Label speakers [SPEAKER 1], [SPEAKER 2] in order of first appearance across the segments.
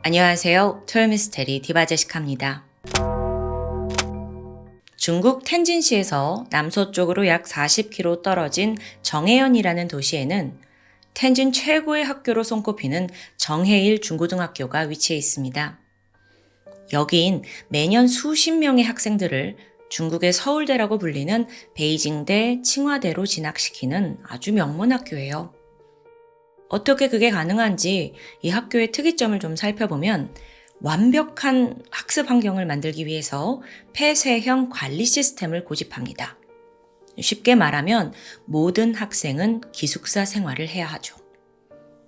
[SPEAKER 1] 안녕하세요. 토요미스테리 디바제시카입니다. 중국 텐진시에서 남서쪽으로 약 40km 떨어진 정해연이라는 도시에는 텐진 최고의 학교로 손꼽히는 정해일 중고등학교가 위치해 있습니다. 여긴 매년 수십 명의 학생들을 중국의 서울대라고 불리는 베이징대, 칭화대로 진학시키는 아주 명문 학교예요. 어떻게 그게 가능한지 이 학교의 특이점을 좀 살펴보면 완벽한 학습 환경을 만들기 위해서 폐쇄형 관리 시스템을 고집합니다. 쉽게 말하면 모든 학생은 기숙사 생활을 해야 하죠.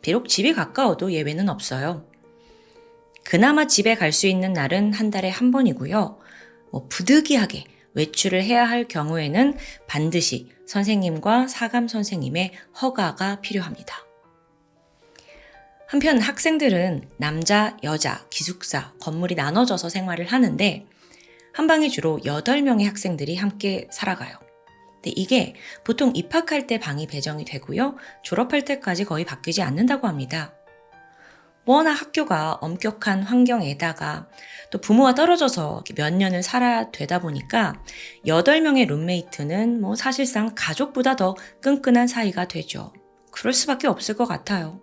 [SPEAKER 1] 비록 집이 가까워도 예외는 없어요. 그나마 집에 갈 수 있는 날은 한 달에 한 번이고요. 부득이하게 외출을 해야 할 경우에는 반드시 선생님과 사감 선생님의 허가가 필요합니다. 한편 학생들은 남자, 여자, 기숙사, 건물이 나눠져서 생활을 하는데 한 방에 주로 8명의 학생들이 함께 살아가요. 근데 이게 보통 입학할 때 방이 배정이 되고요. 졸업할 때까지 거의 바뀌지 않는다고 합니다. 워낙 학교가 엄격한 환경에다가 또 부모와 떨어져서 몇 년을 살아야 되다 보니까 8명의 룸메이트는 사실상 가족보다 더 끈끈한 사이가 되죠. 그럴 수밖에 없을 것 같아요.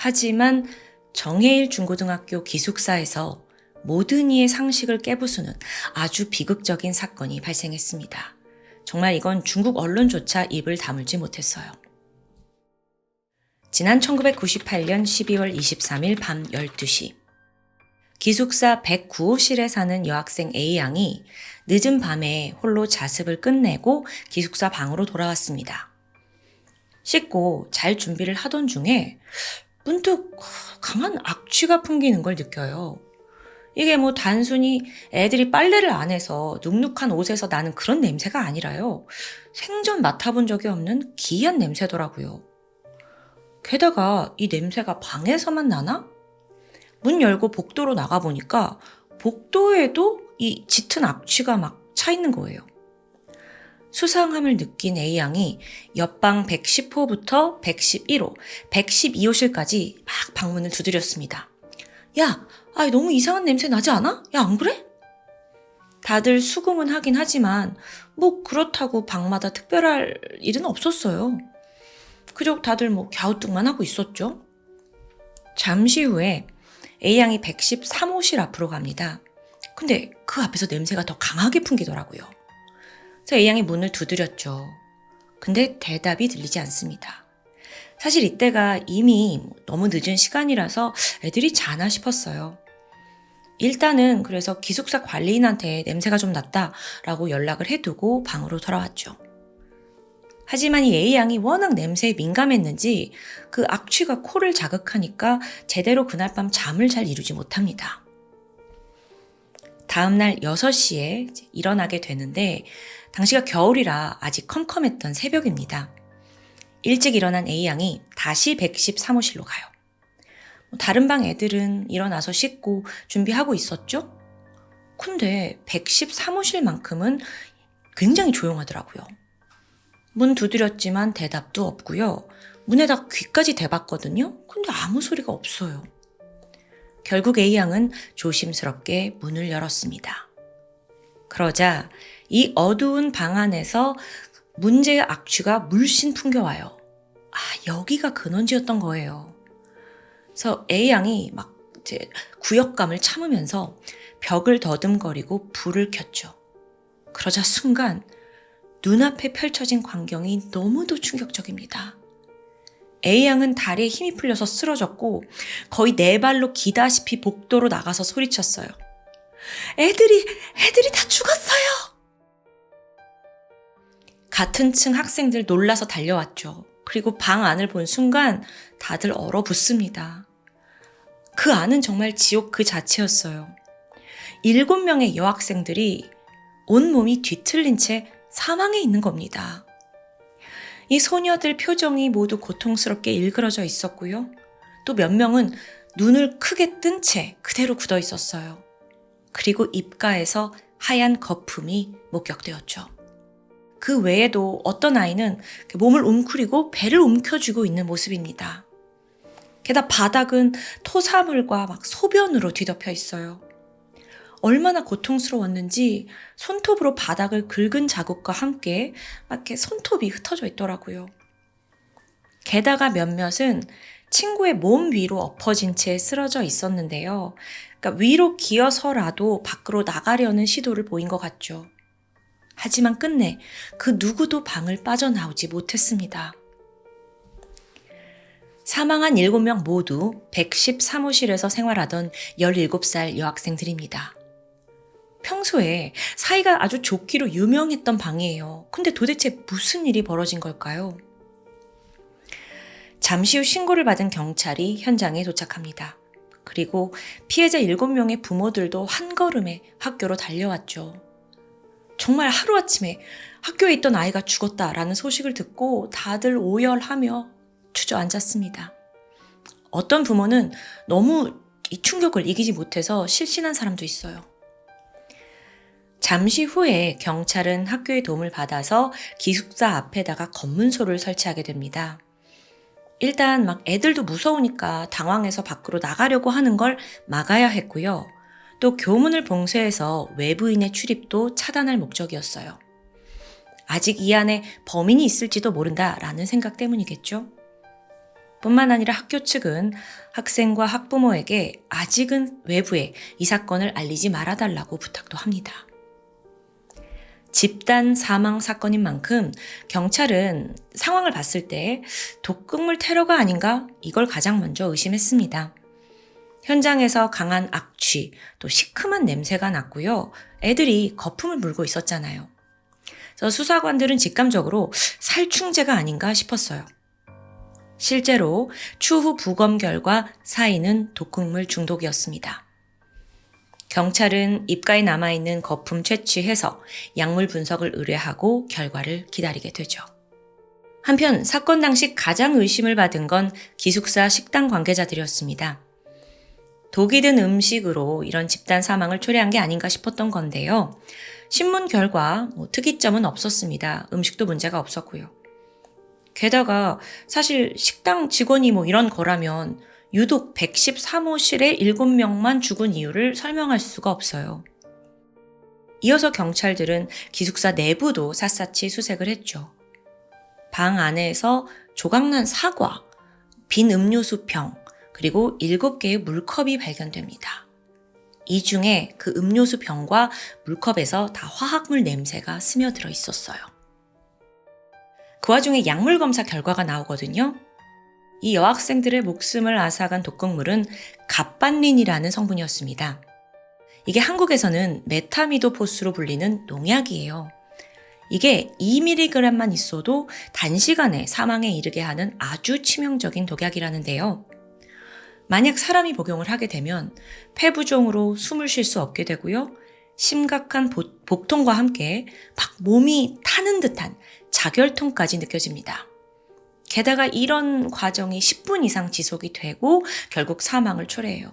[SPEAKER 1] 하지만 정해일 중고등학교 기숙사에서 모든 이의 상식을 깨부수는 아주 비극적인 사건이 발생했습니다. 정말 이건 중국 언론조차 입을 다물지 못했어요. 지난 1998년 12월 23일 밤 12시 기숙사 109호실에 사는 여학생 A양이 늦은 밤에 홀로 자습을 끝내고 기숙사 방으로 돌아왔습니다. 씻고 잘 준비를 하던 중에 문득 강한 악취가 풍기는 걸 느껴요. 이게 단순히 애들이 빨래를 안 해서 눅눅한 옷에서 나는 그런 냄새가 아니라요. 생전 맡아본 적이 없는 기이한 냄새더라고요. 게다가 이 냄새가 방에서만 나나? 문 열고 복도로 나가보니까 복도에도 이 짙은 악취가 막 차 있는 거예요. 수상함을 느낀 A양이 옆방 110호부터 111호, 112호실까지 막 방문을 두드렸습니다. 야, 너무 이상한 냄새 나지 않아? 야, 안 그래? 다들 수긍은 하긴 하지만 그렇다고 방마다 특별할 일은 없었어요. 그저 다들 갸우뚱만 하고 있었죠. 잠시 후에 A양이 113호실 앞으로 갑니다. 근데 그 앞에서 냄새가 더 강하게 풍기더라고요. 그래서 A양이 문을 두드렸죠. 근데 대답이 들리지 않습니다. 사실 이때가 이미 너무 늦은 시간이라서 애들이 자나 싶었어요. 일단은 그래서 기숙사 관리인한테 냄새가 좀 났다라고 연락을 해두고 방으로 돌아왔죠. 하지만 이 A양이 워낙 냄새에 민감했는지 그 악취가 코를 자극하니까 제대로 그날 밤 잠을 잘 이루지 못합니다. 다음날 6시에 일어나게 되는데 당시가 겨울이라 아직 컴컴했던 새벽입니다. 일찍 일어난 A양이 다시 113호실로 가요. 다른 방 애들은 일어나서 씻고 준비하고 있었죠? 근데 113호실만큼은 굉장히 조용하더라고요. 문 두드렸지만 대답도 없고요. 문에다 귀까지 대봤거든요. 근데 아무 소리가 없어요. 결국 A양은 조심스럽게 문을 열었습니다. 그러자 이 어두운 방 안에서 문제의 악취가 물씬 풍겨와요. 여기가 근원지였던 거예요. 그래서 A양이 막 구역감을 참으면서 벽을 더듬거리고 불을 켰죠. 그러자 순간 눈앞에 펼쳐진 광경이 너무도 충격적입니다. A양은 다리에 힘이 풀려서 쓰러졌고 거의 4발로 기다시피 복도로 나가서 소리쳤어요. 애들이 다 죽었어요. 같은 층 학생들 놀라서 달려왔죠. 그리고 방 안을 본 순간 다들 얼어붙습니다. 그 안은 정말 지옥 그 자체였어요. 7명의 여학생들이 온몸이 뒤틀린 채 사망해 있는 겁니다. 이 소녀들 표정이 모두 고통스럽게 일그러져 있었고요. 또 몇 명은 눈을 크게 뜬 채 그대로 굳어 있었어요. 그리고 입가에서 하얀 거품이 목격되었죠. 그 외에도 어떤 아이는 몸을 웅크리고 배를 움켜쥐고 있는 모습입니다. 게다가 바닥은 토사물과 막 소변으로 뒤덮여 있어요. 얼마나 고통스러웠는지 손톱으로 바닥을 긁은 자국과 함께 막 이렇게 손톱이 흩어져 있더라고요. 게다가 몇몇은 친구의 몸 위로 엎어진 채 쓰러져 있었는데요. 그러니까 위로 기어서라도 밖으로 나가려는 시도를 보인 것 같죠. 하지만 끝내 그 누구도 방을 빠져나오지 못했습니다. 사망한 7명 모두 113호실에서 생활하던 17살 여학생들입니다. 평소에 사이가 아주 좋기로 유명했던 방이에요. 근데 도대체 무슨 일이 벌어진 걸까요? 잠시 후 신고를 받은 경찰이 현장에 도착합니다. 그리고 피해자 7명의 부모들도 한 걸음에 학교로 달려왔죠. 정말 하루아침에 학교에 있던 아이가 죽었다라는 소식을 듣고 다들 오열하며 주저앉았습니다. 어떤 부모는 너무 이 충격을 이기지 못해서 실신한 사람도 있어요. 잠시 후에 경찰은 학교의 도움을 받아서 기숙사 앞에다가 검문소를 설치하게 됩니다. 일단 막 애들도 무서우니까 당황해서 밖으로 나가려고 하는 걸 막아야 했고요. 또 교문을 봉쇄해서 외부인의 출입도 차단할 목적이었어요. 아직 이 안에 범인이 있을지도 모른다라는 생각 때문이겠죠. 뿐만 아니라 학교 측은 학생과 학부모에게 아직은 외부에 이 사건을 알리지 말아달라고 부탁도 합니다. 집단 사망 사건인 만큼 경찰은 상황을 봤을 때 독극물 테러가 아닌가 이걸 가장 먼저 의심했습니다. 현장에서 강한 악취, 또 시큼한 냄새가 났고요. 애들이 거품을 물고 있었잖아요. 그래서 수사관들은 직감적으로 살충제가 아닌가 싶었어요. 실제로 추후 부검 결과 사인은 독극물 중독이었습니다. 경찰은 입가에 남아있는 거품 채취해서 약물 분석을 의뢰하고 결과를 기다리게 되죠. 한편 사건 당시 가장 의심을 받은 건 기숙사 식당 관계자들이었습니다. 독이 든 음식으로 이런 집단 사망을 초래한 게 아닌가 싶었던 건데요. 신문 결과 특이점은 없었습니다. 음식도 문제가 없었고요. 게다가 사실 식당 직원이 이런 거라면 유독 113호실에 7명만 죽은 이유를 설명할 수가 없어요. 이어서 경찰들은 기숙사 내부도 샅샅이 수색을 했죠. 방 안에서 조각난 사과, 빈 음료수병, 그리고 7개의 물컵이 발견됩니다. 이 중에 그 음료수 병과 물컵에서 다 화학물 냄새가 스며들어 있었어요. 그 와중에 약물 검사 결과가 나오거든요. 이 여학생들의 목숨을 앗아간 독극물은 갑반린이라는 성분이었습니다. 이게 한국에서는 메타미도포스로 불리는 농약이에요. 이게 2mg만 있어도 단시간에 사망에 이르게 하는 아주 치명적인 독약이라는데요. 만약 사람이 복용을 하게 되면 폐부종으로 숨을 쉴 수 없게 되고요. 심각한 복통과 함께 막 몸이 타는 듯한 자결통까지 느껴집니다. 게다가 이런 과정이 10분 이상 지속이 되고 결국 사망을 초래해요.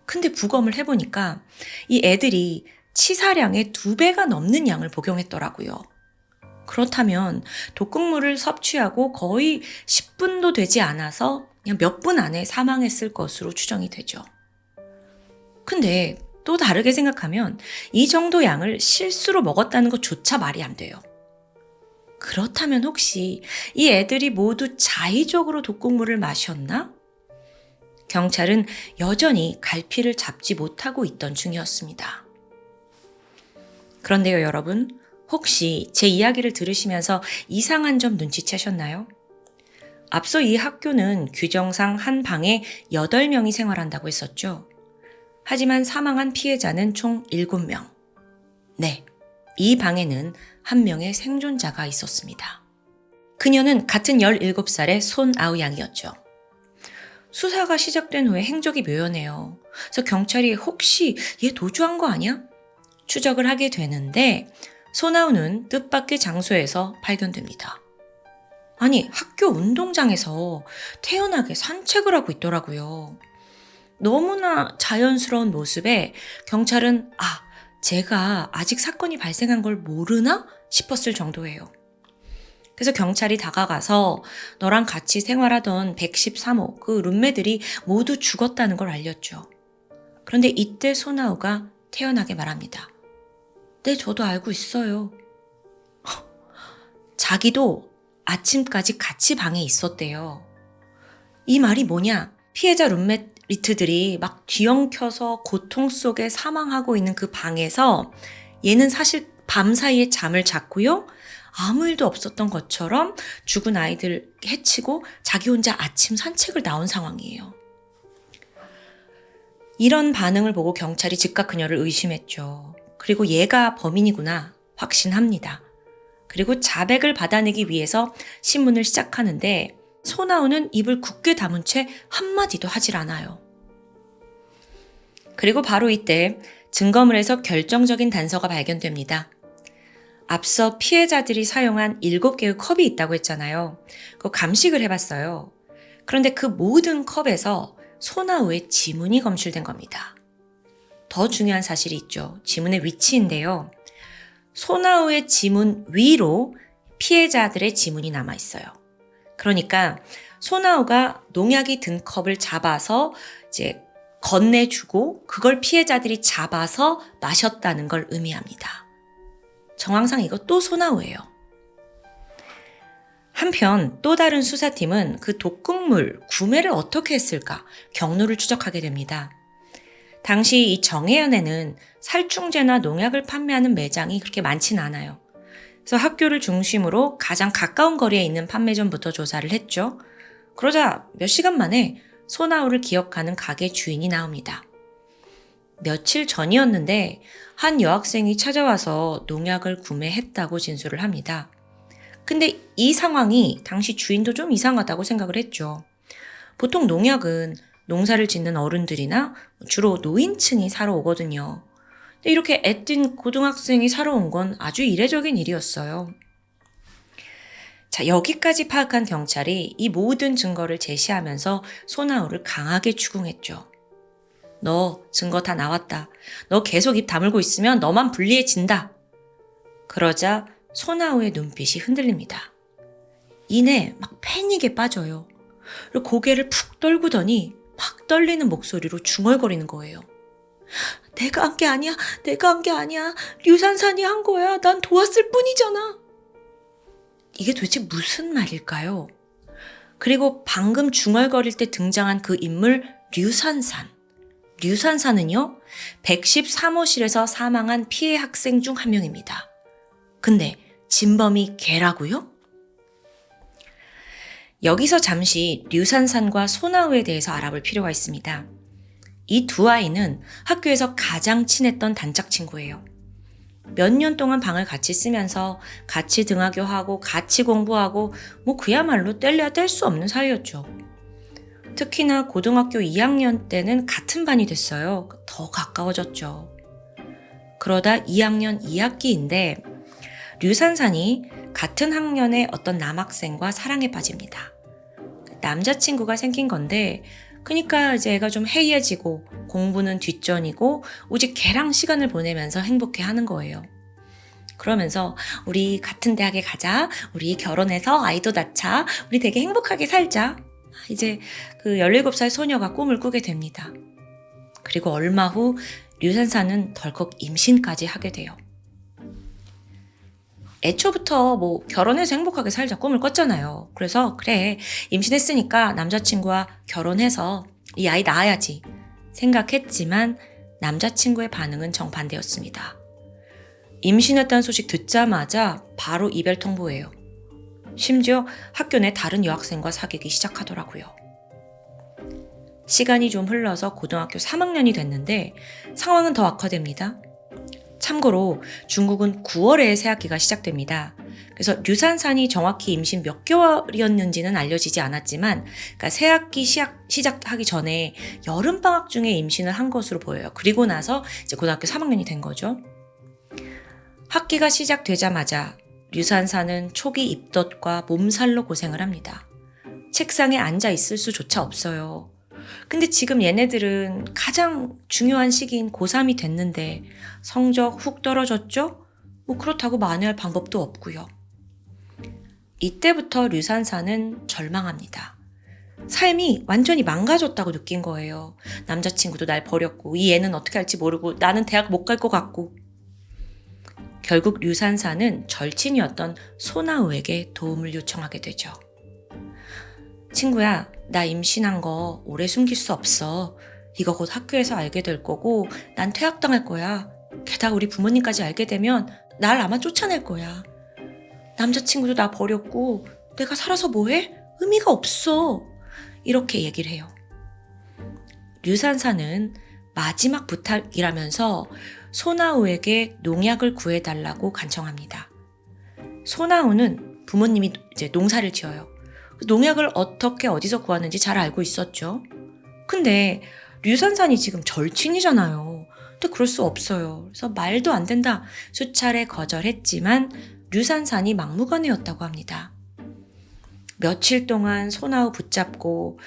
[SPEAKER 1] 근데 부검을 해보니까 이 애들이 치사량의 2배가 넘는 양을 복용했더라고요. 그렇다면 독극물을 섭취하고 거의 10분도 되지 않아서 그냥 몇 분 안에 사망했을 것으로 추정이 되죠. 근데 또 다르게 생각하면 이 정도 양을 실수로 먹었다는 것조차 말이 안 돼요. 그렇다면 혹시 이 애들이 모두 자의적으로 독극물을 마셨나? 경찰은 여전히 갈피를 잡지 못하고 있던 중이었습니다. 그런데요, 여러분, 혹시 제 이야기를 들으시면서 이상한 점 눈치채셨나요? 앞서 이 학교는 규정상 한 방에 8명이 생활한다고 했었죠. 하지만 사망한 피해자는 총 7명. 네, 이 방에는 한 명의 생존자가 있었습니다. 그녀는 같은 17살의 손아우 양이었죠. 수사가 시작된 후에 행적이 묘연해요. 그래서 경찰이 혹시 얘 도주한 거 아니야? 추적을 하게 되는데 손아우는 뜻밖의 장소에서 발견됩니다. 아니, 학교 운동장에서 태연하게 산책을 하고 있더라고요. 너무나 자연스러운 모습에 경찰은 제가 아직 사건이 발생한 걸 모르나 싶었을 정도예요. 그래서 경찰이 다가가서 너랑 같이 생활하던 113호 그 룸메들이 모두 죽었다는 걸 알렸죠. 그런데 이때 소나우가 태연하게 말합니다. 네, 저도 알고 있어요. 자기도 아침까지 같이 방에 있었대요. 이 말이 뭐냐? 피해자 룸메이트들이 막 뒤엉켜서 고통 속에 사망하고 있는 그 방에서 얘는 사실 밤사이에 잠을 잤고요. 아무 일도 없었던 것처럼 죽은 아이들 해치고 자기 혼자 아침 산책을 나온 상황이에요. 이런 반응을 보고 경찰이 즉각 그녀를 의심했죠. 그리고 얘가 범인이구나 확신합니다. 그리고 자백을 받아내기 위해서 신문을 시작하는데 소나우는 입을 굳게 다문 채 한마디도 하질 않아요. 그리고 바로 이때 증거물에서 결정적인 단서가 발견됩니다. 앞서 피해자들이 사용한 7개의 컵이 있다고 했잖아요. 그거 감식을 해봤어요. 그런데 그 모든 컵에서 소나우의 지문이 검출된 겁니다. 더 중요한 사실이 있죠. 지문의 위치인데요. 소나우의 지문 위로 피해자들의 지문이 남아있어요. 그러니까 소나우가 농약이 든 컵을 잡아서 이제 건네주고 그걸 피해자들이 잡아서 마셨다는 걸 의미합니다. 정황상 이것도 소나우예요. 한편 또 다른 수사팀은 그 독극물 구매를 어떻게 했을까 경로를 추적하게 됩니다. 당시 이 정혜연에는 살충제나 농약을 판매하는 매장이 그렇게 많진 않아요. 그래서 학교를 중심으로 가장 가까운 거리에 있는 판매점부터 조사를 했죠. 그러자 몇 시간 만에 소나우를 기억하는 가게 주인이 나옵니다. 며칠 전이었는데 한 여학생이 찾아와서 농약을 구매했다고 진술을 합니다. 근데 이 상황이 당시 주인도 좀 이상하다고 생각을 했죠. 보통 농약은 농사를 짓는 어른들이나 주로 노인층이 사러 오거든요. 근데 이렇게 애띤 고등학생이 사러 온 건 아주 이례적인 일이었어요. 자, 여기까지 파악한 경찰이 이 모든 증거를 제시하면서 소나우를 강하게 추궁했죠. 너 증거 다 나왔다. 너 계속 입 다물고 있으면 너만 불리해진다. 그러자 소나우의 눈빛이 흔들립니다. 이내 막 패닉에 빠져요. 그리고 고개를 푹 떨구더니 막 떨리는 목소리로 중얼거리는 거예요. 내가 한 게 아니야. 내가 한 게 아니야. 류산산이 한 거야. 난 도왔을 뿐이잖아. 이게 도대체 무슨 말일까요? 그리고 방금 중얼거릴 때 등장한 그 인물 류산산. 류산산은요, 113호실에서 사망한 피해 학생 중 한 명입니다. 근데 진범이 걔라고요? 여기서 잠시 류산산과 소나우에 대해서 알아볼 필요가 있습니다. 이 두 아이는 학교에서 가장 친했던 단짝 친구예요. 몇 년 동안 방을 같이 쓰면서 같이 등하교하고 같이 공부하고 그야말로 뗄래야 뗄 수 없는 사이였죠. 특히나 고등학교 2학년 때는 같은 반이 됐어요. 더 가까워졌죠. 그러다 2학년 2학기인데 류산산이 같은 학년의 어떤 남학생과 사랑에 빠집니다. 남자친구가 생긴 건데 그러니까 이제 애가 좀 해이해지고 공부는 뒷전이고 오직 걔랑 시간을 보내면서 행복해하는 거예요. 그러면서 우리 같은 대학에 가자. 우리 결혼해서 아이도 낳자. 우리 되게 행복하게 살자. 이제 그 17살 소녀가 꿈을 꾸게 됩니다. 그리고 얼마 후 류산산은 덜컥 임신까지 하게 돼요. 애초부터 결혼해서 행복하게 살자 꿈을 꿨잖아요. 그래서 그래 임신했으니까 남자친구와 결혼해서 이 아이 낳아야지 생각했지만 남자친구의 반응은 정반대였습니다. 임신했다는 소식 듣자마자 바로 이별 통보예요. 심지어 학교 내 다른 여학생과 사귀기 시작하더라고요. 시간이 좀 흘러서 고등학교 3학년이 됐는데 상황은 더 악화됩니다. 참고로 중국은 9월에 새학기가 시작됩니다. 그래서 류산산이 정확히 임신 몇 개월이었는지는 알려지지 않았지만 그러니까 새학기 시작하기 전에 여름방학 중에 임신을 한 것으로 보여요. 그리고 나서 이제 고등학교 3학년이 된 거죠. 학기가 시작되자마자 류산산은 초기 입덧과 몸살로 고생을 합니다. 책상에 앉아 있을 수조차 없어요. 근데 지금 얘네들은 가장 중요한 시기인 고3이 됐는데 성적 훅 떨어졌죠? 그렇다고 만회할 방법도 없고요. 이때부터 류산사는 절망합니다. 삶이 완전히 망가졌다고 느낀 거예요. 남자친구도 날 버렸고 이 애는 어떻게 할지 모르고 나는 대학 못 갈 것 같고. 결국 류산사는 절친이었던 소나우에게 도움을 요청하게 되죠. 친구야, 나 임신한 거 오래 숨길 수 없어. 이거 곧 학교에서 알게 될 거고 난 퇴학당할 거야. 게다가 우리 부모님까지 알게 되면 날 아마 쫓아낼 거야. 남자친구도 나 버렸고 내가 살아서 뭐해? 의미가 없어. 이렇게 얘기를 해요. 류산사는 마지막 부탁이라면서 소나우에게 농약을 구해달라고 간청합니다. 소나우는 부모님이 이제 농사를 지어요. 농약을 어떻게 어디서 구하는지 잘 알고 있었죠. 근데 류산산이 지금 절친이잖아요. 근데 그럴 수 없어요. 그래서 말도 안 된다. 수차례 거절했지만 류산산이 막무가내였다고 합니다. 며칠 동안 소나우 붙잡고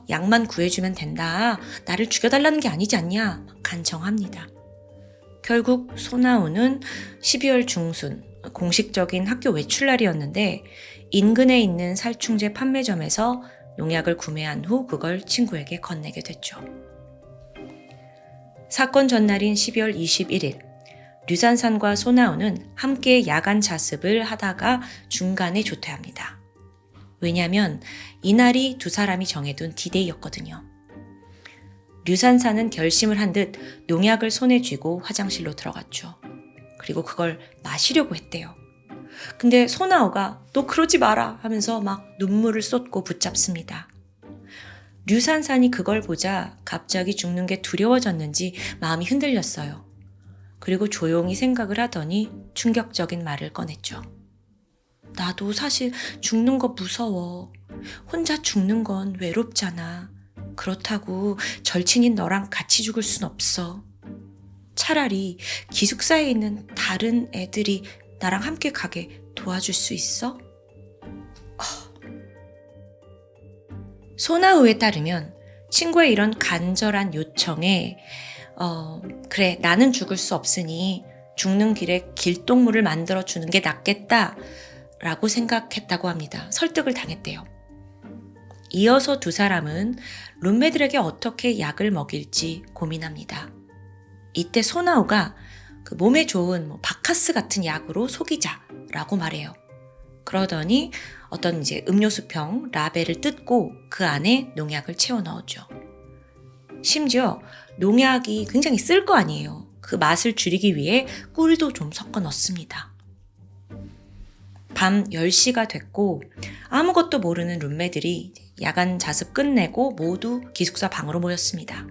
[SPEAKER 1] 약만 구해주면 된다. 나를 죽여달라는 게 아니지 않냐 간청합니다. 결국 소나우는 12월 중순 공식적인 학교 외출날이었는데 인근에 있는 살충제 판매점에서 농약을 구매한 후 그걸 친구에게 건네게 됐죠. 사건 전날인 12월 21일 류산산과 소나우는 함께 야간 자습을 하다가 중간에 조퇴합니다. 왜냐하면 이날이 두 사람이 정해둔 디데이였거든요. 류산산은 결심을 한 듯 농약을 손에 쥐고 화장실로 들어갔죠. 그리고 그걸 마시려고 했대요. 근데 소나우가 너 그러지 마라 하면서 막 눈물을 쏟고 붙잡습니다. 류산산이 그걸 보자 갑자기 죽는 게 두려워졌는지 마음이 흔들렸어요. 그리고 조용히 생각을 하더니 충격적인 말을 꺼냈죠. 나도 사실 죽는 거 무서워. 혼자 죽는 건 외롭잖아. 그렇다고 절친인 너랑 같이 죽을 순 없어. 차라리 기숙사에 있는 다른 애들이 나랑 함께 가게 도와줄 수 있어? 소나우에 따르면 친구의 이런 간절한 요청에 그래 나는 죽을 수 없으니 죽는 길에 길동무를 만들어주는 게 낫겠다 라고 생각했다고 합니다. 설득을 당했대요. 이어서 두 사람은 룸메들에게 어떻게 약을 먹일지 고민합니다. 이때 소나우가 그 몸에 좋은 바카스 같은 약으로 속이자라고 말해요. 그러더니 어떤 이제 음료수병 라벨을 뜯고 그 안에 농약을 채워 넣었죠. 심지어 농약이 굉장히 쓸 거 아니에요. 그 맛을 줄이기 위해 꿀도 좀 섞어 넣습니다. 밤 10시가 됐고 아무것도 모르는 룸메들이 야간 자습 끝내고 모두 기숙사 방으로 모였습니다.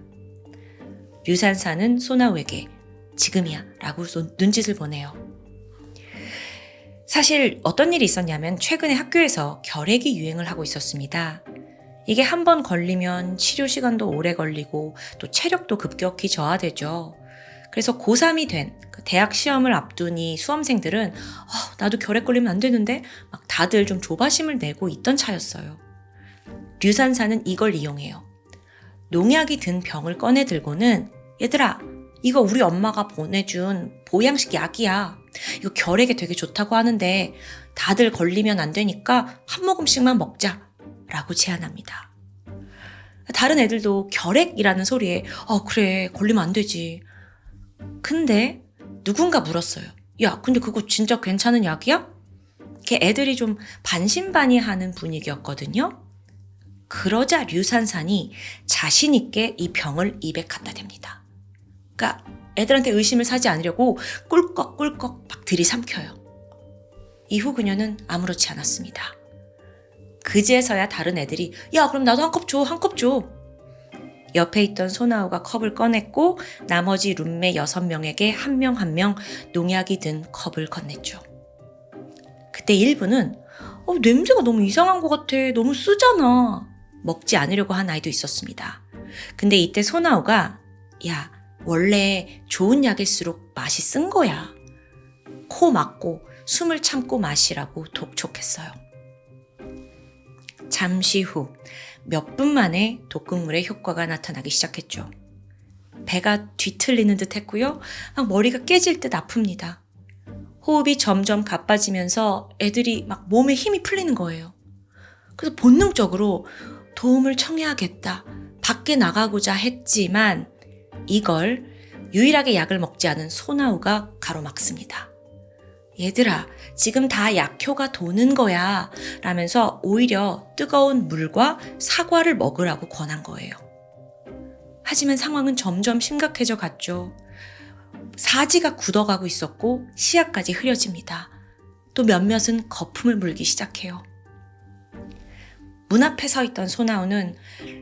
[SPEAKER 1] 류산사는 소나우에게 지금이야 라고 눈짓을 보내요. 사실 어떤 일이 있었냐면 최근에 학교에서 결핵이 유행을 하고 있었습니다. 이게 한 번 걸리면 치료 시간도 오래 걸리고 또 체력도 급격히 저하되죠. 그래서 고3이 된 대학 시험을 앞둔 이 수험생들은 나도 결핵 걸리면 안 되는데 막 다들 좀 조바심을 내고 있던 차였어요. 류산사는 이걸 이용해요. 농약이 든 병을 꺼내 들고는 얘들아 이거 우리 엄마가 보내준 보양식 약이야. 이거 결핵에 되게 좋다고 하는데 다들 걸리면 안 되니까 한 모금씩만 먹자 라고 제안합니다. 다른 애들도 결핵이라는 소리에 그래 걸리면 안 되지. 근데 누군가 물었어요. 야 근데 그거 진짜 괜찮은 약이야? 이렇게 애들이 좀 반신반의하는 분위기였거든요. 그러자 류산산이 자신 있게 이 병을 입에 갖다 댑니다. 그러니까 애들한테 의심을 사지 않으려고 꿀꺽꿀꺽 막 들이삼켜요. 이후 그녀는 아무렇지 않았습니다. 그제서야 다른 애들이 야 그럼 나도 한 컵 줘, 한 컵 줘. 옆에 있던 소나우가 컵을 꺼냈고 나머지 룸메 6명에게 한 명 한 명 농약이 든 컵을 건넸죠. 그때 일부는 냄새가 너무 이상한 것 같아. 너무 쓰잖아. 먹지 않으려고 한 아이도 있었습니다. 근데 이때 소나우가 야 원래 좋은 약일수록 맛이 쓴 거야. 코 막고 숨을 참고 마시라고 독촉했어요. 잠시 후 몇 분 만에 독극물의 효과가 나타나기 시작했죠. 배가 뒤틀리는 듯 했고요. 막 머리가 깨질 듯 아픕니다. 호흡이 점점 가빠지면서 애들이 막 몸에 힘이 풀리는 거예요. 그래서 본능적으로 도움을 청해야겠다. 밖에 나가고자 했지만 이걸 유일하게 약을 먹지 않은 소나우가 가로막습니다. 얘들아, 지금 다 약효가 도는 거야 라면서 오히려 뜨거운 물과 사과를 먹으라고 권한 거예요. 하지만 상황은 점점 심각해져 갔죠. 사지가 굳어가고 있었고 시야까지 흐려집니다. 또 몇몇은 거품을 물기 시작해요. 문 앞에 서 있던 소나우는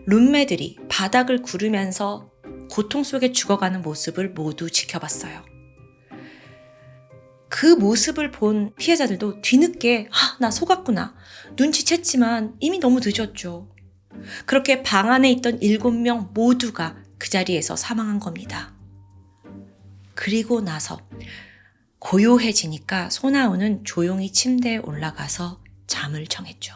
[SPEAKER 1] 룸메들이 바닥을 구르면서 고통 속에 죽어가는 모습을 모두 지켜봤어요. 그 모습을 본 피해자들도 뒤늦게 나 속았구나 눈치챘지만 이미 너무 늦었죠. 그렇게 방 안에 있던 7명 모두가 그 자리에서 사망한 겁니다. 그리고 나서 고요해지니까 소나우는 조용히 침대에 올라가서 잠을 청했죠.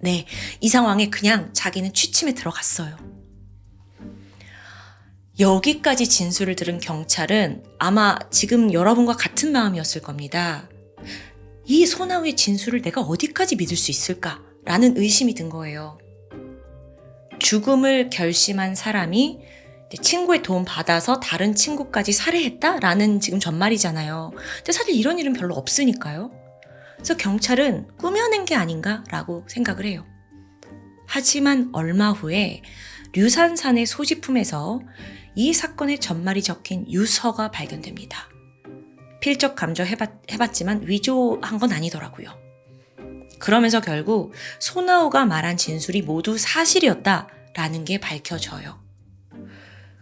[SPEAKER 1] 네, 이 상황에 그냥 자기는 취침에 들어갔어요. 여기까지 진술을 들은 경찰은 아마 지금 여러분과 같은 마음이었을 겁니다. 이 소나우의 진술을 내가 어디까지 믿을 수 있을까라는 의심이 든 거예요. 죽음을 결심한 사람이 친구의 도움 받아서 다른 친구까지 살해했다라는 지금 전말이잖아요. 근데 사실 이런 일은 별로 없으니까요. 그래서 경찰은 꾸며낸 게 아닌가라고 생각을 해요. 하지만 얼마 후에 류산산의 소지품에서 이 사건의 전말이 적힌 유서가 발견됩니다. 필적 감정해봤지만 위조한 건 아니더라고요. 그러면서 결국 소나우가 말한 진술이 모두 사실이었다라는 게 밝혀져요.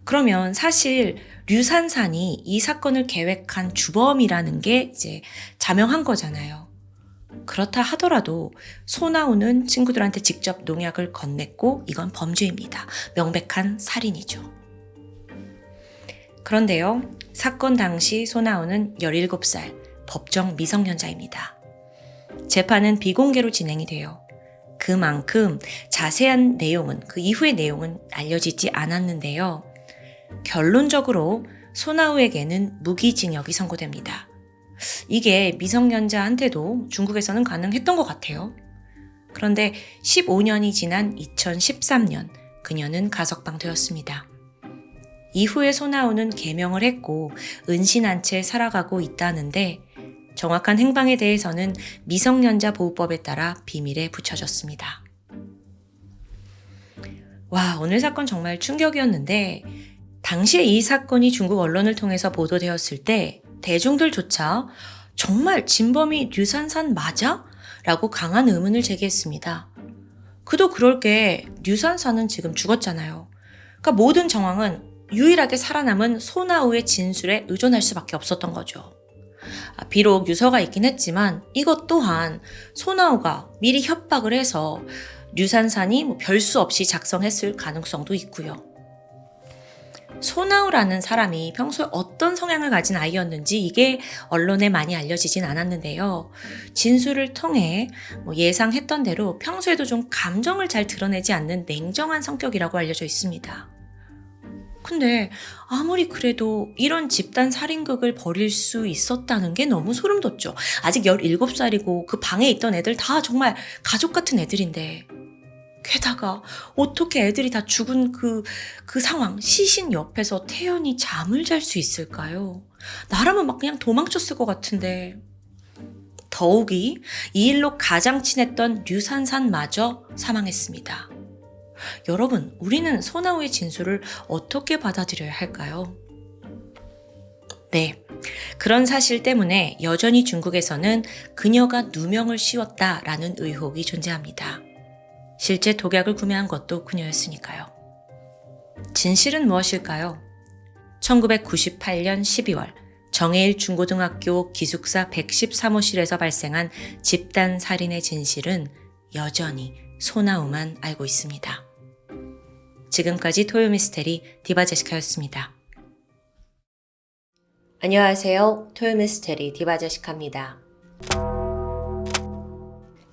[SPEAKER 1] 그러면 사실 류산산이 이 사건을 계획한 주범이라는 게 이제 자명한 거잖아요. 그렇다 하더라도 소나우는 친구들한테 직접 농약을 건넸고 이건 범죄입니다. 명백한 살인이죠. 그런데요, 사건 당시 소나우는 17살, 법정 미성년자입니다. 재판은 비공개로 진행이 돼요. 그만큼 자세한 내용은, 그 이후의 내용은 알려지지 않았는데요. 결론적으로 소나우에게는 무기징역이 선고됩니다. 이게 미성년자한테도 중국에서는 가능했던 것 같아요. 그런데 15년이 지난 2013년 그녀는 가석방되었습니다. 이후에 소나우는 개명을 했고 은신한 채 살아가고 있다는데 정확한 행방에 대해서는 미성년자 보호법에 따라 비밀에 붙여졌습니다. 와, 오늘 사건 정말 충격이었는데 당시에 이 사건이 중국 언론을 통해서 보도되었을 때 대중들조차 정말 진범이 류산산 맞아? 라고 강한 의문을 제기했습니다. 그도 그럴 게 류산산은 지금 죽었잖아요. 그러니까 모든 정황은 유일하게 살아남은 소나우의 진술에 의존할 수밖에 없었던 거죠. 비록 유서가 있긴 했지만 이것 또한 소나우가 미리 협박을 해서 류산산이 별수 없이 작성했을 가능성도 있고요. 소나우라는 사람이 평소에 어떤 성향을 가진 아이였는지 이게 언론에 많이 알려지진 않았는데요. 진술을 통해 예상했던 대로 평소에도 좀 감정을 잘 드러내지 않는 냉정한 성격이라고 알려져 있습니다. 근데 아무리 그래도 이런 집단 살인극을 벌일 수 있었다는 게 너무 소름 돋죠. 아직 17살이고 그 방에 있던 애들 다 정말 가족 같은 애들인데 게다가 어떻게 애들이 다 죽은 그 상황, 시신 옆에서 태연히 잠을 잘 수 있을까요? 나라면 막 그냥 도망쳤을 것 같은데. 더욱이 이 일로 가장 친했던 류산산마저 사망했습니다. 여러분, 우리는 소나우의 진술을 어떻게 받아들여야 할까요? 네, 그런 사실 때문에 여전히 중국에서는 그녀가 누명을 씌웠다라는 의혹이 존재합니다. 실제 독약을 구매한 것도 그녀였으니까요. 진실은 무엇일까요? 1998년 12월 정해일 중고등학교 기숙사 113호실에서 발생한 집단 살인의 진실은 여전히 소나우만 알고 있습니다. 지금까지 토요미스테리 디바제시카였습니다. 안녕하세요. 토요미스테리 디바제시카입니다.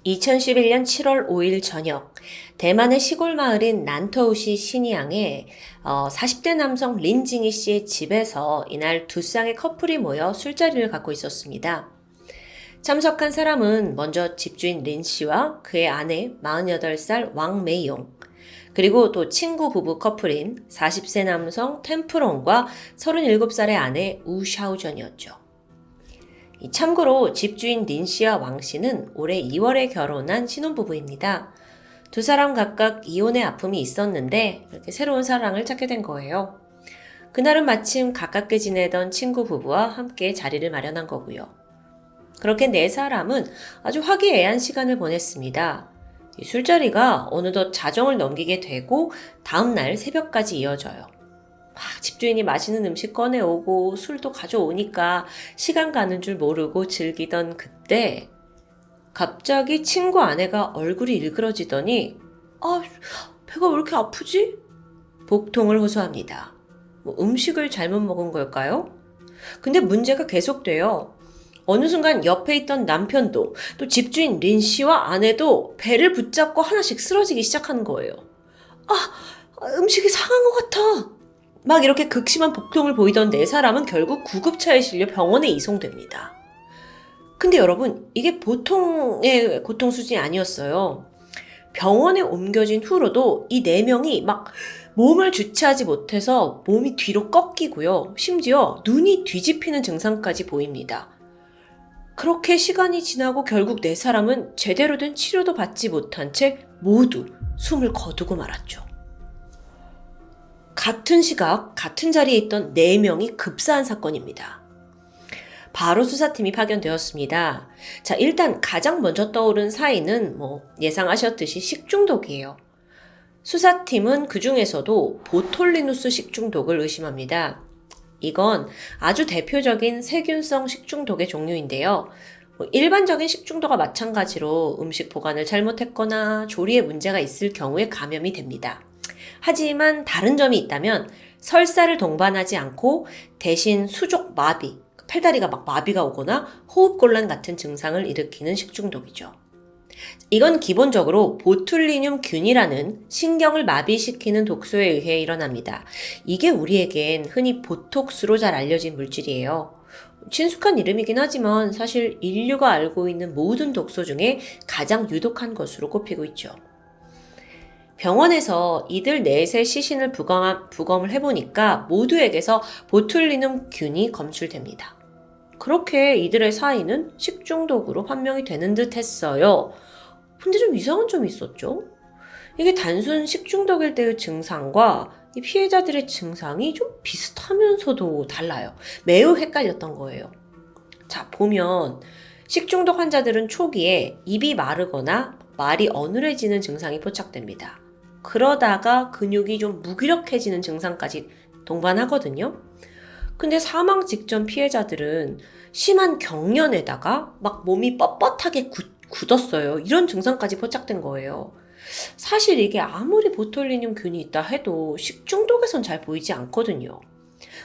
[SPEAKER 1] 2011년 7월 5일 저녁 대만의 시골 마을인 난터우시 시니앙에 40대 남성 린징이 씨의 집에서 이날 두 쌍의 커플이 모여 술자리를 갖고 있었습니다. 참석한 사람은 먼저 집주인 린 씨와 그의 아내 48살 왕메이용, 그리고 또 친구 부부 커플인 40세 남성 템프론과 37살의 아내 우샤우전이었죠. 참고로 집주인 린 씨와 왕 씨는 올해 2월에 결혼한 신혼부부입니다. 두 사람 각각 이혼의 아픔이 있었는데 이렇게 새로운 사랑을 찾게 된 거예요. 그날은 마침 가깝게 지내던 친구 부부와 함께 자리를 마련한 거고요. 그렇게 네 사람은 아주 화기애애한 시간을 보냈습니다. 이 술자리가 어느덧 자정을 넘기게 되고 다음날 새벽까지 이어져요. 막 집주인이 맛있는 음식 꺼내오고 술도 가져오니까 시간 가는 줄 모르고 즐기던 그때 갑자기 친구 아내가 얼굴이 일그러지더니 배가 왜 이렇게 아프지? 복통을 호소합니다. 음식을 잘못 먹은 걸까요? 근데 문제가 계속돼요. 어느 순간 옆에 있던 남편도 또 집주인 린 씨와 아내도 배를 붙잡고 하나씩 쓰러지기 시작하는 거예요. 음식이 상한 것 같아. 막 이렇게 극심한 복통을 보이던 네 사람은 결국 구급차에 실려 병원에 이송됩니다. 근데 여러분, 이게 보통의 고통 수준이 아니었어요. 병원에 옮겨진 후로도 이 네 명이 막 몸을 주체하지 못해서 몸이 뒤로 꺾이고요. 심지어 눈이 뒤집히는 증상까지 보입니다. 그렇게 시간이 지나고 결국 네 사람은 제대로 된 치료도 받지 못한 채 모두 숨을 거두고 말았죠. 같은 시각, 같은 자리에 있던 4명이 급사한 사건입니다. 바로 수사팀이 파견되었습니다. 자, 일단 가장 먼저 떠오른 사인은 예상하셨듯이 식중독이에요. 수사팀은 그 중에서도 보톨리누스 식중독을 의심합니다. 이건 아주 대표적인 세균성 식중독의 종류인데요. 일반적인 식중독과 마찬가지로 음식 보관을 잘못했거나 조리에 문제가 있을 경우에 감염이 됩니다. 하지만 다른 점이 있다면 설사를 동반하지 않고 대신 수족 마비, 팔다리가 막 마비가 오거나 호흡곤란 같은 증상을 일으키는 식중독이죠. 이건 기본적으로 보툴리늄 균이라는 신경을 마비시키는 독소에 의해 일어납니다. 이게 우리에겐 흔히 보톡스로 잘 알려진 물질이에요. 친숙한 이름이긴 하지만 사실 인류가 알고 있는 모든 독소 중에 가장 유독한 것으로 꼽히고 있죠. 병원에서 이들 넷의 시신을 부검을 해보니까 모두에게서 보툴리눔 균이 검출됩니다. 그렇게 이들의 사인은 식중독으로 판명이 되는 듯 했어요. 근데 좀 이상한 점이 있었죠. 이게 단순 식중독일 때의 증상과 이 피해자들의 증상이 좀 비슷하면서도 달라요. 매우 헷갈렸던 거예요. 자, 보면 식중독 환자들은 초기에 입이 마르거나 말이 어눌해지는 증상이 포착됩니다. 그러다가 근육이 좀 무기력해지는 증상까지 동반하거든요. 근데 사망 직전 피해자들은 심한 경련에다가 막 몸이 뻣뻣하게 굳었어요. 이런 증상까지 포착된 거예요. 사실 이게 아무리 보톨리늄 균이 있다 해도 식중독에선 잘 보이지 않거든요.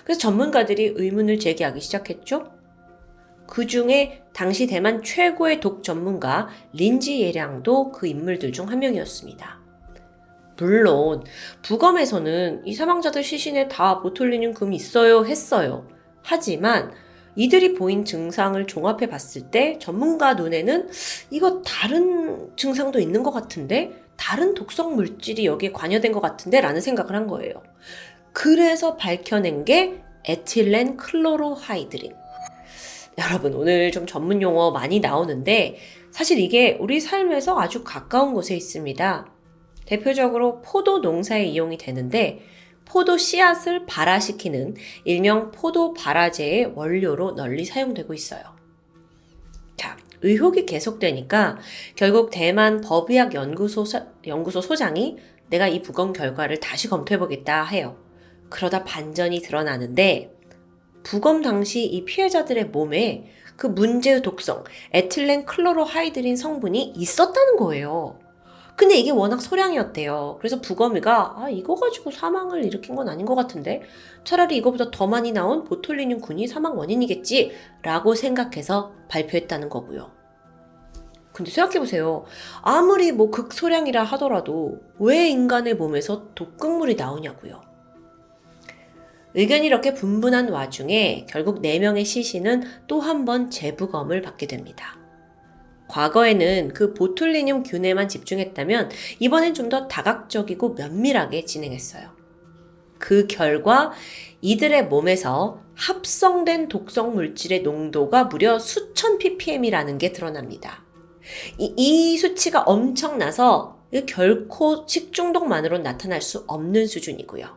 [SPEAKER 1] 그래서 전문가들이 의문을 제기하기 시작했죠. 그 중에 당시 대만 최고의 독 전문가 린지 예량도 그 인물들 중 한 명이었습니다. 물론 부검에서는 이 사망자들 시신에 다 보톨리늄 금이 있어요 했어요. 하지만 이들이 보인 증상을 종합해 봤을 때 전문가 눈에는 이거 다른 증상도 있는 것 같은데, 다른 독성 물질이 여기에 관여된 것 같은데 라는 생각을 한 거예요. 그래서 밝혀낸 게 에틸렌 클로로하이드린. 여러분, 오늘 좀 전문 용어 많이 나오는데 사실 이게 우리 삶에서 아주 가까운 곳에 있습니다. 대표적으로 포도 농사에 이용이 되는데 포도 씨앗을 발화시키는 일명 포도 발화제의 원료로 널리 사용되고 있어요. 자, 의혹이 계속되니까 결국 대만 법의학 연구소 소장이 내가 이 부검 결과를 다시 검토해보겠다 해요. 그러다 반전이 드러나는데 부검 당시 이 피해자들의 몸에 그 문제의 독성 에틸렌 클로로하이드린 성분이 있었다는 거예요. 근데 이게 워낙 소량이었대요. 그래서 부검의가 이거 가지고 사망을 일으킨 건 아닌 것 같은데 차라리 이거보다 더 많이 나온 보톨리늄 균이 사망 원인이겠지 라고 생각해서 발표했다는 거고요. 근데 생각해보세요. 아무리 극소량이라 하더라도 왜 인간의 몸에서 독극물이 나오냐고요. 의견이 이렇게 분분한 와중에 결국 4명의 시신은 또 한 번 재부검을 받게 됩니다.
[SPEAKER 2] 과거에는 그 보툴리늄 균에만 집중했다면 이번엔 좀 더 다각적이고 면밀하게 진행했어요. 그 결과 이들의 몸에서 합성된 독성 물질의 농도가 무려 수천 ppm이라는 게 드러납니다. 이 수치가 엄청나서 결코 식중독만으로 나타날 수 없는 수준이고요.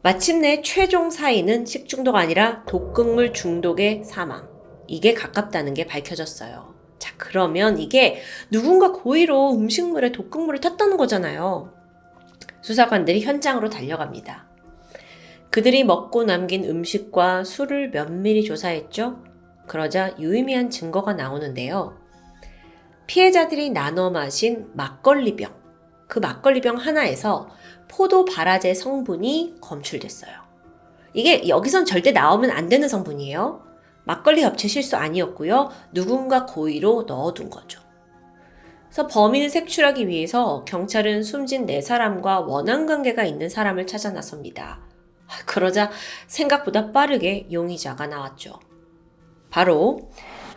[SPEAKER 2] 마침내 최종 사인은 식중독 아니라 독극물 중독의 사망. 이게 가깝다는 게 밝혀졌어요. 자, 그러면 이게 누군가 고의로 음식물에 독극물을 탔다는 거잖아요. 수사관들이 현장으로 달려갑니다. 그들이 먹고 남긴 음식과 술을 면밀히 조사했죠. 그러자 유의미한 증거가 나오는데요. 피해자들이 나눠 마신 막걸리병, 그 막걸리병 하나에서 포도 발화제 성분이 검출됐어요. 이게 여기선 절대 나오면 안 되는 성분이에요. 막걸리 협체 실수 아니었고요. 누군가 고의로 넣어둔 거죠. 그래서 범인을 색출하기 위해서 경찰은 숨진 4사람과 원한 관계가 있는 사람을 찾아 나섭니다. 그러자 생각보다 빠르게 용의자가 나왔죠. 바로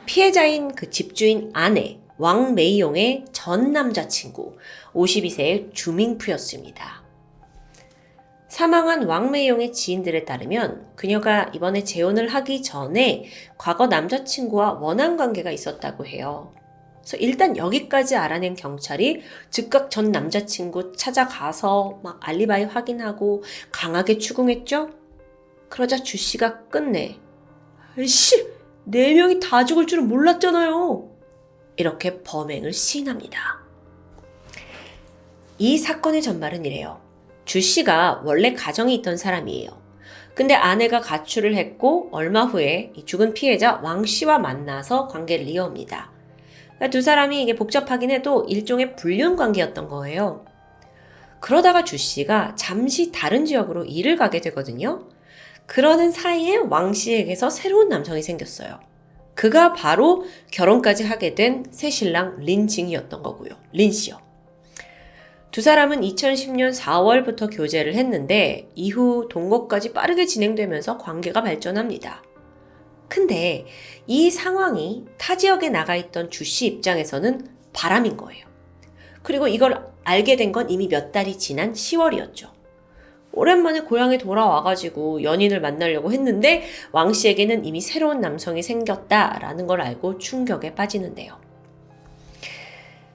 [SPEAKER 2] 피해자인 그 집주인 아내 왕메이용의 전 남자친구 52세의 주밍푸였습니다. 사망한 왕메이용의 지인들에 따르면 그녀가 이번에 재혼을 하기 전에 과거 남자친구와 원한 관계가 있었다고 해요. 그래서 일단 여기까지 알아낸 경찰이 즉각 전 남자친구 찾아가서 막 알리바이 확인하고 강하게 추궁했죠? 그러자 주 씨가 끝내 아이씨, 4명이 다 죽을 줄은 몰랐잖아요. 이렇게 범행을 시인합니다. 이 사건의 전말은 이래요. 주 씨가 원래 가정이 있던 사람이에요. 근데 아내가 가출을 했고 얼마 후에 이 죽은 피해자 왕 씨와 만나서 관계를 이어옵니다. 그러니까 두 사람이 이게 복잡하긴 해도 일종의 불륜 관계였던 거예요. 그러다가 주 씨가 잠시 다른 지역으로 일을 가게 되거든요. 그러는 사이에 왕 씨에게서 새로운 남성이 생겼어요. 그가 바로 결혼까지 하게 된 새신랑 린징이었던 거고요. 린 씨요. 두 사람은 2010년 4월부터 교제를 했는데 이후 동거까지 빠르게 진행되면서 관계가 발전합니다. 근데 이 상황이 타 지역에 나가 있던 주 씨 입장에서는 바람인 거예요. 그리고 이걸 알게 된 건 이미 몇 달이 지난 10월이었죠. 오랜만에 고향에 돌아와가지고 연인을 만나려고 했는데 왕 씨에게는 이미 새로운 남성이 생겼다라는 걸 알고 충격에 빠지는데요.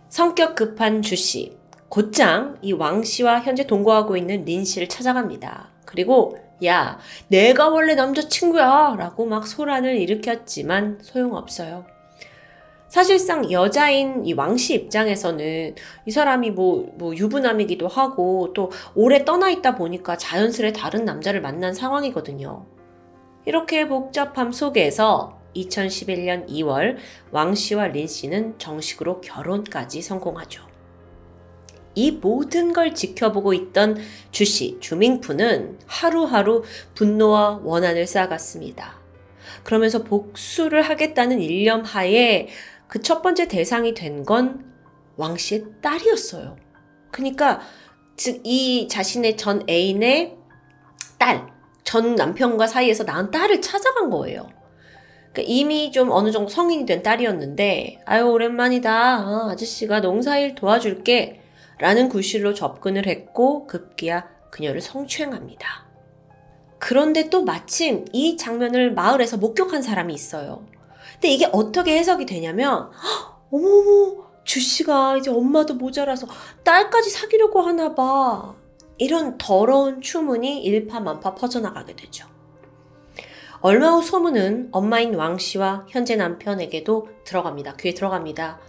[SPEAKER 2] 성격 급한 주 씨, 곧장 이 왕 씨와 현재 동거하고 있는 린 씨를 찾아갑니다. 그리고 야, 내가 원래 남자친구야 라고 막 소란을 일으켰지만 소용없어요. 사실상 여자인 이 왕 씨 입장에서는 이 사람이 뭐 유부남이기도 하고 또 오래 떠나 있다 보니까 자연스레 다른 남자를 만난 상황이거든요. 이렇게 복잡함 속에서 2011년 2월 왕 씨와 린 씨는 정식으로 결혼까지 성공하죠. 이 모든 걸 지켜보고 있던 주 씨, 주밍푸는 하루하루 분노와 원한을 쌓아갔습니다. 그러면서 복수를 하겠다는 일념 하에 그 첫 번째 대상이 된 건 왕 씨의 딸이었어요. 그러니까 즉 이 자신의 전 애인의 딸, 전 남편과 사이에서 낳은 딸을 찾아간 거예요. 그러니까 이미 좀 어느 정도 성인이 된 딸이었는데 아유 오랜만이다. 아저씨가 농사일 도와줄게 라는 구실로 접근을 했고 급기야 그녀를 성추행합니다. 그런데 또 마침 이 장면을 마을에서 목격한 사람이 있어요. 근데 이게 어떻게 해석이 되냐면 어머머 주 씨가 이제 엄마도 모자라서 딸까지 사귀려고 하나 봐. 이런 더러운 추문이 일파만파 퍼져나가게 되죠. 얼마 후 소문은 엄마인 왕 씨와 현재 남편에게도 들어갑니다. 귀에 들어갑니다.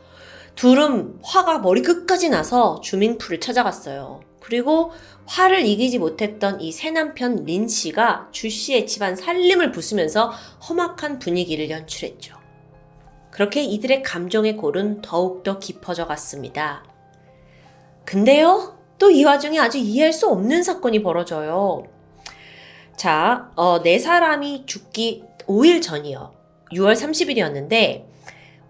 [SPEAKER 2] 둘은 화가 머리 끝까지 나서 주밍푸를 찾아갔어요. 그리고 화를 이기지 못했던 이 새남편 린 씨가 주 씨의 집안 살림을 부수면서 험악한 분위기를 연출했죠. 그렇게 이들의 감정의 골은 더욱더 깊어져 갔습니다. 근데요, 또 이 와중에 아주 이해할 수 없는 사건이 벌어져요. 자, 4사람이 죽기 5일 전이요. 6월 30일이었는데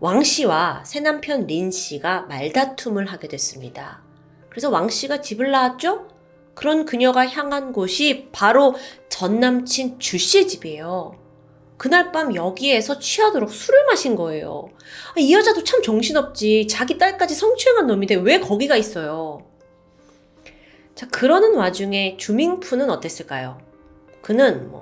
[SPEAKER 2] 왕 씨와 새남편 린 씨가 말다툼을 하게 됐습니다. 그래서 왕 씨가 집을 나왔죠? 그런 그녀가 향한 곳이 바로 전 남친 주 씨의 집이에요. 그날 밤 여기에서 취하도록 술을 마신 거예요. 이 여자도 참 정신없지. 자기 딸까지 성추행한 놈인데 왜 거기가 있어요? 자, 그러는 와중에 주밍푸는 어땠을까요? 그는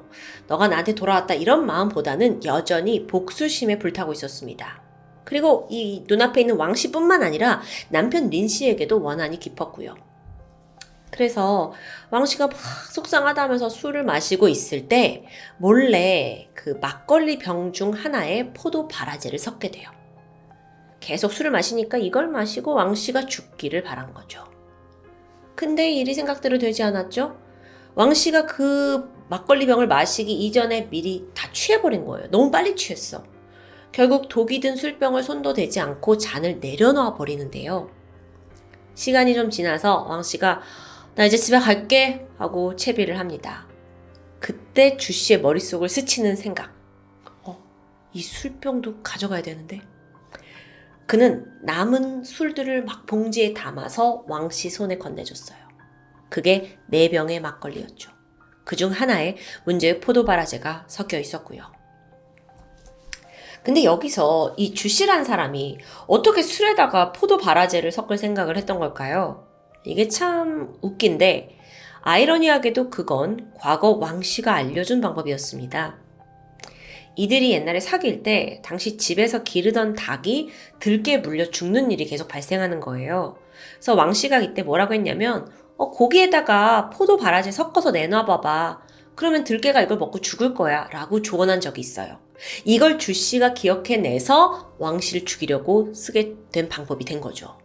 [SPEAKER 2] 너가 나한테 돌아왔다 이런 마음보다는 여전히 복수심에 불타고 있었습니다. 그리고 이 눈앞에 있는 왕씨뿐만 아니라 남편 린씨에게도 원한이 깊었고요. 그래서 왕씨가 막 속상하다면서 술을 마시고 있을 때 몰래 그 막걸리 병 중 하나에 포도 바라제를 섞게 돼요. 계속 술을 마시니까 이걸 마시고 왕씨가 죽기를 바란 거죠. 근데 일이 생각대로 되지 않았죠? 왕씨가 그 막걸리 병을 마시기 이전에 미리 다 취해버린 거예요. 너무 빨리 취했어. 결국 독이 든 술병을 손도 대지 않고 잔을 내려놓아 버리는데요. 시간이 좀 지나서 왕씨가 나 이제 집에 갈게 하고 채비를 합니다. 그때 주씨의 머릿속을 스치는 생각. 이 술병도 가져가야 되는데. 그는 남은 술들을 막 봉지에 담아서 왕씨 손에 건네줬어요. 그게 4병의 막걸리였죠. 그중 하나에 문제의 포도바라제가 섞여 있었고요. 근데 여기서 이 주씨란 사람이 어떻게 술에다가 포도바라제를 섞을 생각을 했던 걸까요? 이게 참 웃긴데 아이러니하게도 그건 과거 왕씨가 알려준 방법이었습니다. 이들이 옛날에 사귈 때 당시 집에서 기르던 닭이 들깨에 물려 죽는 일이 계속 발생하는 거예요. 그래서 왕씨가 이때 뭐라고 했냐면 고기에다가 포도 바라지 섞어서 내놔봐봐. 그러면 들깨가 이걸 먹고 죽을 거야 라고 조언한 적이 있어요. 이걸 주씨가 기억해내서 왕씨를 죽이려고 쓰게 된 방법이 된 거죠.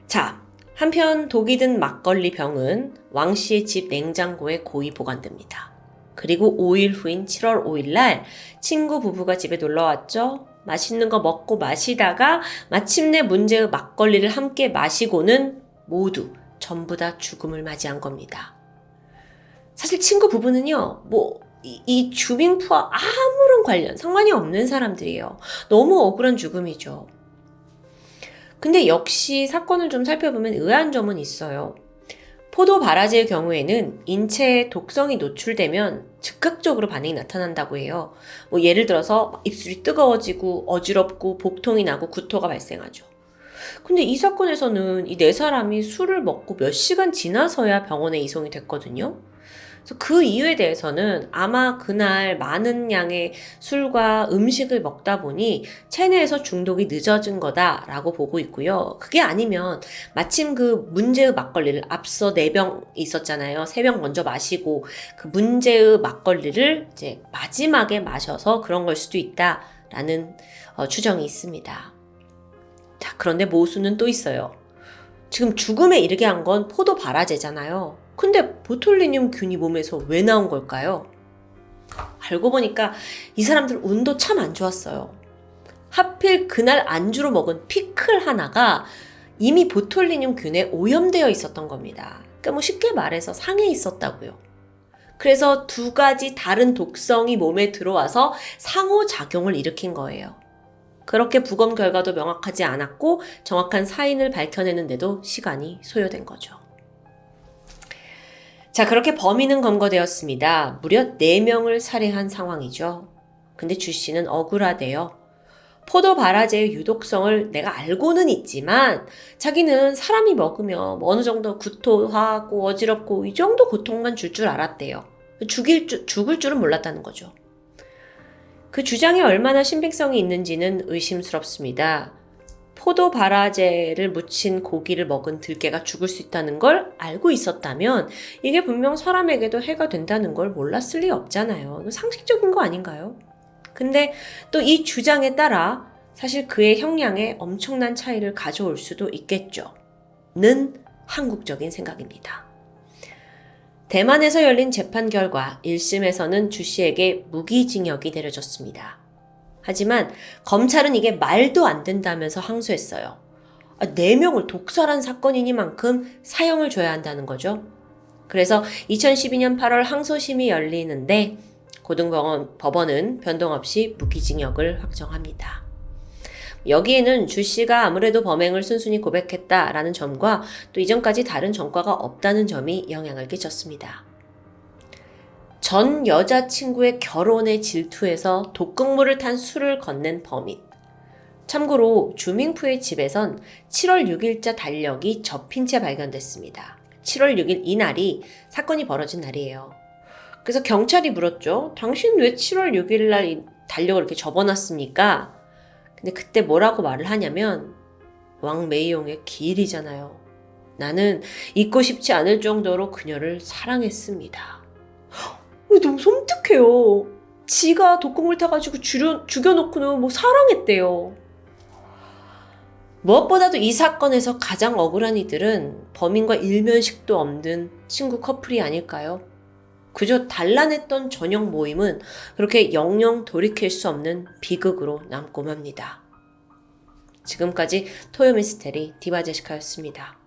[SPEAKER 2] 자, 한편 독이 든 막걸리 병은 왕씨의 집 냉장고에 고이 보관됩니다. 그리고 5일 후인 7월 5일 날 친구 부부가 집에 놀러 왔죠. 맛있는 거 먹고 마시다가 마침내 문제의 막걸리를 함께 마시고는 모두 전부 다 죽음을 맞이한 겁니다. 사실 친구 부부는요, 이 주밍푸와 아무런 관련, 상관이 없는 사람들이에요. 너무 억울한 죽음이죠. 근데 역시 사건을 좀 살펴보면 의아한 점은 있어요. 포도 바라지의 경우에는 인체에 독성이 노출되면 즉각적으로 반응이 나타난다고 해요. 예를 들어서 입술이 뜨거워지고 어지럽고 복통이 나고 구토가 발생하죠. 근데 이 사건에서는 이 4사람이 술을 먹고 몇 시간 지나서야 병원에 이송이 됐거든요. 그래서 그 이유에 대해서는 아마 그날 많은 양의 술과 음식을 먹다 보니 체내에서 중독이 늦어진 거다라고 보고 있고요. 그게 아니면 마침 그 문제의 막걸리를 앞서 4병 있었잖아요. 3병 먼저 마시고 그 문제의 막걸리를 이제 마지막에 마셔서 그런 걸 수도 있다라는 추정이 있습니다. 자, 그런데 모순은 또 있어요. 지금 죽음에 이르게 한 건 포도 바라제잖아요. 근데 보톨리듐 균이 몸에서 왜 나온 걸까요? 알고 보니까 이 사람들 운도 참 안 좋았어요. 하필 그날 안주로 먹은 피클 하나가 이미 보톨리듐 균에 오염되어 있었던 겁니다. 그러니까 쉽게 말해서 상해 있었다고요. 그래서 2가지 다른 독성이 몸에 들어와서 상호작용을 일으킨 거예요. 그렇게 부검 결과도 명확하지 않았고 정확한 사인을 밝혀내는데도 시간이 소요된 거죠. 자, 그렇게 범인은 검거되었습니다. 무려 4명을 살해한 상황이죠. 근데 주씨는 억울하대요. 포도 바라제의 유독성을 내가 알고는 있지만 자기는 사람이 먹으면 어느 정도 구토하고 어지럽고 이 정도 고통만 줄 줄 알았대요. 죽을 줄은 몰랐다는 거죠. 그 주장이 얼마나 신빙성이 있는지는 의심스럽습니다. 포도 바라제를 묻힌 고기를 먹은 들깨가 죽을 수 있다는 걸 알고 있었다면 이게 분명 사람에게도 해가 된다는 걸 몰랐을 리 없잖아요. 상식적인 거 아닌가요? 근데 또 이 주장에 따라 사실 그의 형량에 엄청난 차이를 가져올 수도 있겠죠. 는 한국적인 생각입니다. 대만에서 열린 재판 결과 1심에서는 주씨에게 무기징역이 내려졌습니다. 하지만 검찰은 이게 말도 안 된다면서 항소했어요. 4명을 독살한 사건이니만큼 사형을 줘야 한다는 거죠. 그래서 2012년 8월 항소심이 열리는데 고등법원은 변동 없이 무기징역을 확정합니다. 여기에는 주씨가 아무래도 범행을 순순히 고백했다라는 점과 또 이전까지 다른 전과가 없다는 점이 영향을 끼쳤습니다. 전 여자친구의 결혼에 질투해서 독극물을 탄 술을 건넨 범인. 참고로 주밍푸의 집에선 7월 6일자 달력이 접힌 채 발견됐습니다. 7월 6일 이날이 사건이 벌어진 날이에요. 그래서 경찰이 물었죠. 당신 왜 7월 6일 날 이 달력을 이렇게 접어놨습니까? 근데 그때 뭐라고 말을 하냐면 왕메이용의 기일이잖아요. 나는 잊고 싶지 않을 정도로 그녀를 사랑했습니다. 너무 섬뜩해요. 지가 독극물 타가지고 죽여놓고는 뭐 사랑했대요. 무엇보다도 이 사건에서 가장 억울한 이들은 범인과 일면식도 없는 친구 커플이 아닐까요? 그저 단란했던 저녁 모임은 그렇게 영영 돌이킬 수 없는 비극으로 남고 맙니다. 지금까지 토요미스테리 디바제시카였습니다.